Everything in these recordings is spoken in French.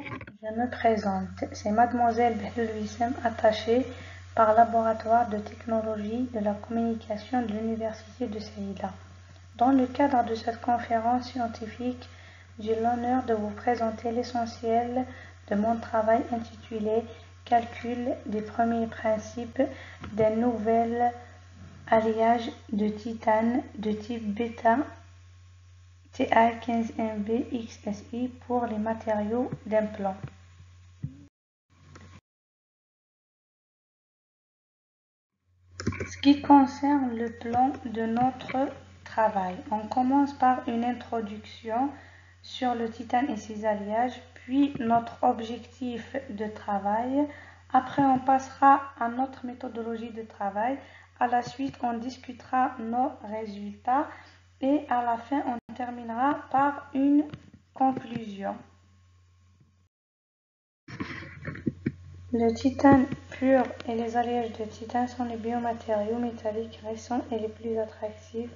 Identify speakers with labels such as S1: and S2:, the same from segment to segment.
S1: Je me présente, c'est Mademoiselle Behlul-Wissem, attachée par Laboratoire de technologie de la communication de l'Université de Ceuta. Dans le cadre de cette conférence scientifique, j'ai l'honneur de vous présenter l'essentiel de mon travail intitulé « Calcul des premiers principes d'un nouvel alliage de titane de type bêta Ti15Mb XSI pour les matériaux d'implant ». Ce qui concerne le plan de notre travail, on commence par une introduction sur le titane et ses alliages, puis notre objectif de travail. Après, on passera à notre méthodologie de travail. À la suite, on discutera nos résultats et à la fin, on terminera par une conclusion. Le titane pur et les alliages de titane sont les biomatériaux métalliques récents et les plus attractifs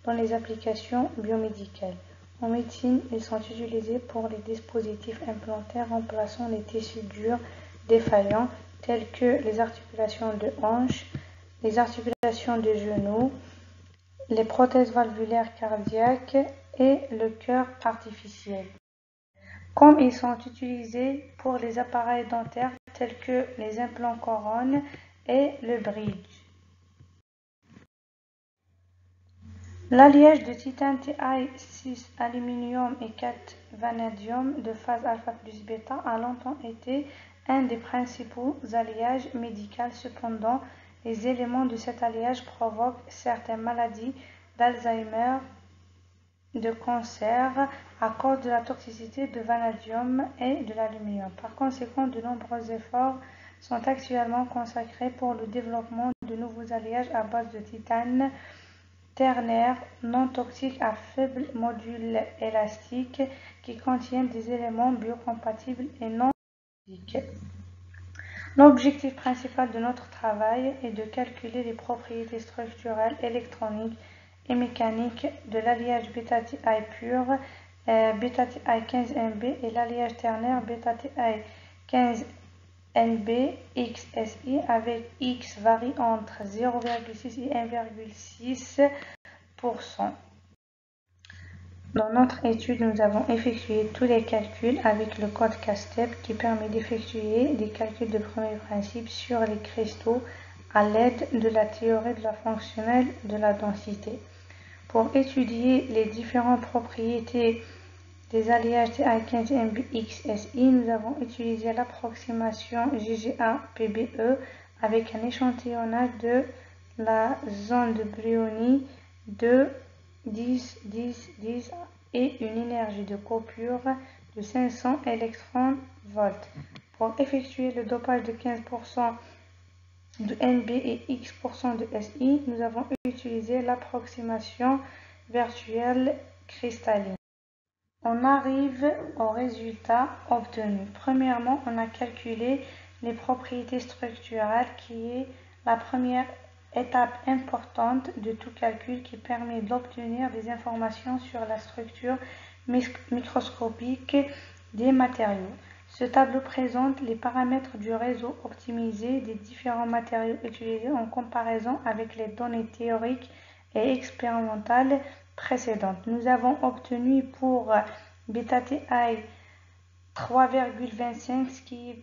S1: dans les applications biomédicales. En médecine, ils sont utilisés pour les dispositifs implantaires remplaçant les tissus durs défaillants tels que les articulations de hanche, les articulations de genoux, les prothèses valvulaires cardiaques et le cœur artificiel. Comme ils sont utilisés pour les appareils dentaires tels que les implants couronne et le bridge. L'alliage de titane Ti6 aluminium et 4 vanadium de phase alpha plus bêta a longtemps été un des principaux alliages médicaux. Cependant, les éléments de cet alliage provoquent certaines maladies d'Alzheimer, de cancer à cause de la toxicité de vanadium et de l'aluminium. Par conséquent, de nombreux efforts sont actuellement consacrés pour le développement de nouveaux alliages à base de titane ternaire non toxiques à faible module élastique qui contiennent des éléments biocompatibles et non toxiques. L'objectif principal de notre travail est de calculer les propriétés structurelles, électroniques et mécaniques de l'alliage bêta-Ti pur, bêta-Ti15Mb et l'alliage ternaire bêta-Ti15Nb XSI avec X varie entre 0,6 et 1,6%. Dans notre étude, nous avons effectué tous les calculs avec le code CASTEP qui permet d'effectuer des calculs de premier principe sur les cristaux à l'aide de la théorie de la fonctionnelle de la densité. Pour étudier les différentes propriétés des alliages Ti15Mb XSI, nous avons utilisé l'approximation GGA-PBE avec un échantillonnage de la zone de Brioni de 10, 10, 10 et une énergie de coupure de 500 électronvolts. Pour effectuer le dopage de 15% de NB et X% de SI, nous avons utilisé l'approximation virtuelle cristalline. On arrive au résultat obtenu. Premièrement, on a calculé les propriétés structurelles qui est la première étape importante de tout calcul qui permet d'obtenir des informations sur la structure microscopique des matériaux. Ce tableau présente les paramètres du réseau optimisé des différents matériaux utilisés en comparaison avec les données théoriques et expérimentales précédentes. Nous avons obtenu pour bêta-Ti 3,25, ce qui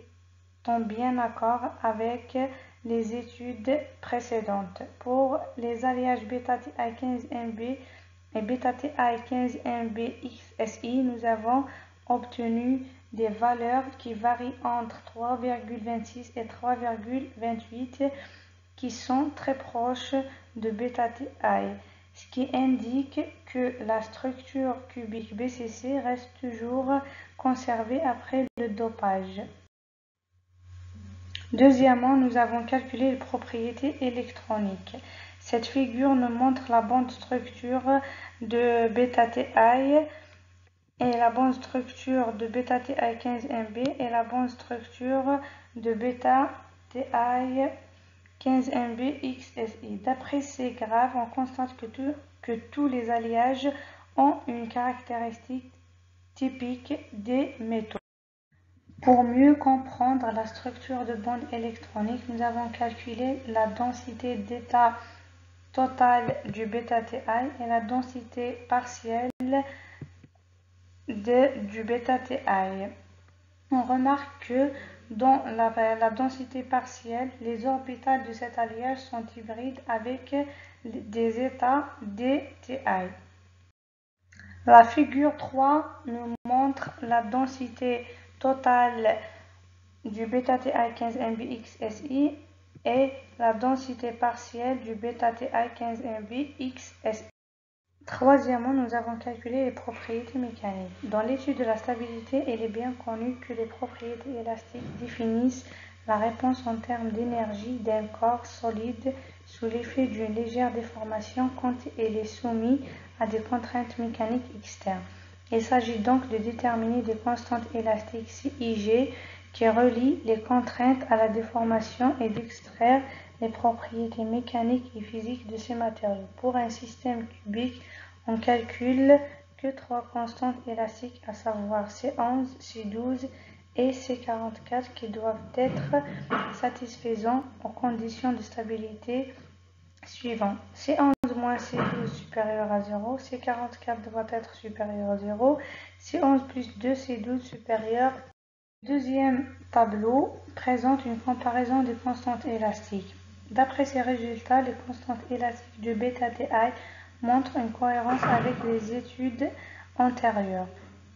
S1: tombe bien d'accord avec les études précédentes. Pour les alliages bêta-Ti 15Mb et bêta-Ti 15Mb XSI, nous avons obtenu des valeurs qui varient entre 3,26 et 3,28 qui sont très proches de bêta-Ti, ce qui indique que la structure cubique BCC reste toujours conservée après le dopage. Deuxièmement, nous avons calculé les propriétés électroniques. Cette figure nous montre la bande structure de bêta-Ti et la bande structure de bêta-Ti 15Mb et la bande structure de bêta-Ti 15Mb XSI. D'après ces graphes, on constate que tous les alliages ont une caractéristique typique des métaux. Pour mieux comprendre la structure de bande électronique, nous avons calculé la densité d'état total du β-Ti et la densité partielle du β-Ti. On remarque que dans la densité partielle, les orbitales de cet alliage sont hybrides avec des états dTi. La figure 3 nous montre la densité totale du β-Ti 15MbXSI et la densité partielle du β-Ti 15MbXSI. Troisièmement, nous avons calculé les propriétés mécaniques. Dans l'étude de la stabilité, il est bien connu que les propriétés élastiques définissent la réponse en termes d'énergie d'un corps solide sous l'effet d'une légère déformation quand il est soumis à des contraintes mécaniques externes. Il s'agit donc de déterminer des constantes élastiques CIG qui relient les contraintes à la déformation et d'extraire les propriétés mécaniques et physiques de ces matériaux. Pour un système cubique, on calcule que trois constantes élastiques, à savoir C11, C12 et C44, qui doivent être satisfaisant aux conditions de stabilité suivantes. C11 moins C12 supérieur à 0, C44 doit être supérieur à 0, C11 plus 2, C12 supérieur. Le deuxième tableau présente une comparaison des constantes élastiques. D'après ces résultats, les constantes élastiques du β-Ti montrent une cohérence avec les études antérieures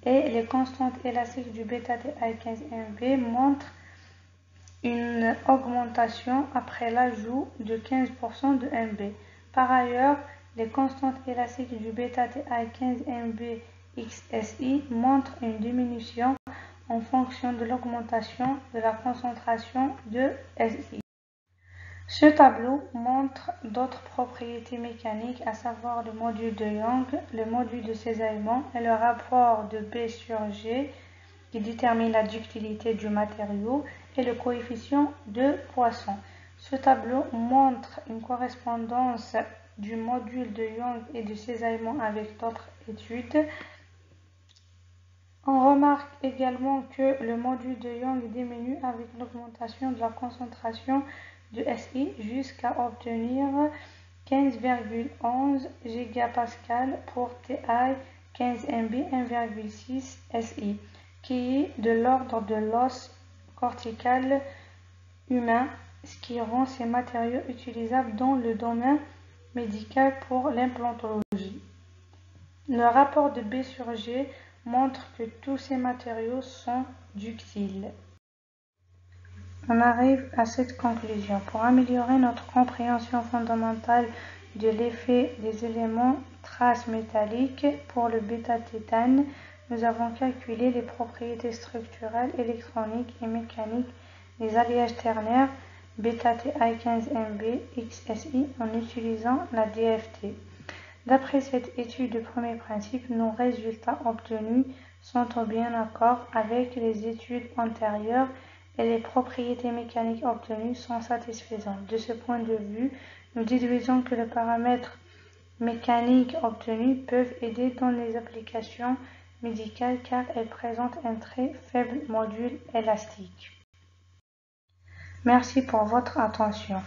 S1: et les constantes élastiques du β-Ti 15Mb montrent une augmentation après l'ajout de 15% de Mb. Par ailleurs, les constantes élastiques du β-Ti 15Mb XSI montrent une diminution en fonction de l'augmentation de la concentration de Si. Ce tableau montre d'autres propriétés mécaniques, à savoir le module de Young, le module de cisaillement et le rapport de B sur G qui détermine la ductilité du matériau et le coefficient de Poisson. Ce tableau montre une correspondance du module de Young et de cisaillement avec d'autres études. On remarque également que le module de Young diminue avec l'augmentation de la concentration de Si jusqu'à obtenir 15,11 gigapascal pour Ti 15Mb 1,6 Si, qui est de l'ordre de l'os cortical humain, ce qui rend ces matériaux utilisables dans le domaine médical pour l'implantologie. Le rapport de B sur G montre que tous ces matériaux sont ductiles. On arrive à cette conclusion. Pour améliorer notre compréhension fondamentale de l'effet des éléments traces métalliques pour le β-tétane, nous avons calculé les propriétés structurelles, électroniques et mécaniques des alliages ternaires β-Ti 15Mb XSI en utilisant la DFT. D'après cette étude de premier principe, nos résultats obtenus sont en bien accord avec les études antérieures et les propriétés mécaniques obtenues sont satisfaisantes. De ce point de vue, nous déduisons que les paramètres mécaniques obtenus peuvent aider dans les applications médicales car elles présentent un très faible module élastique. Merci pour votre attention.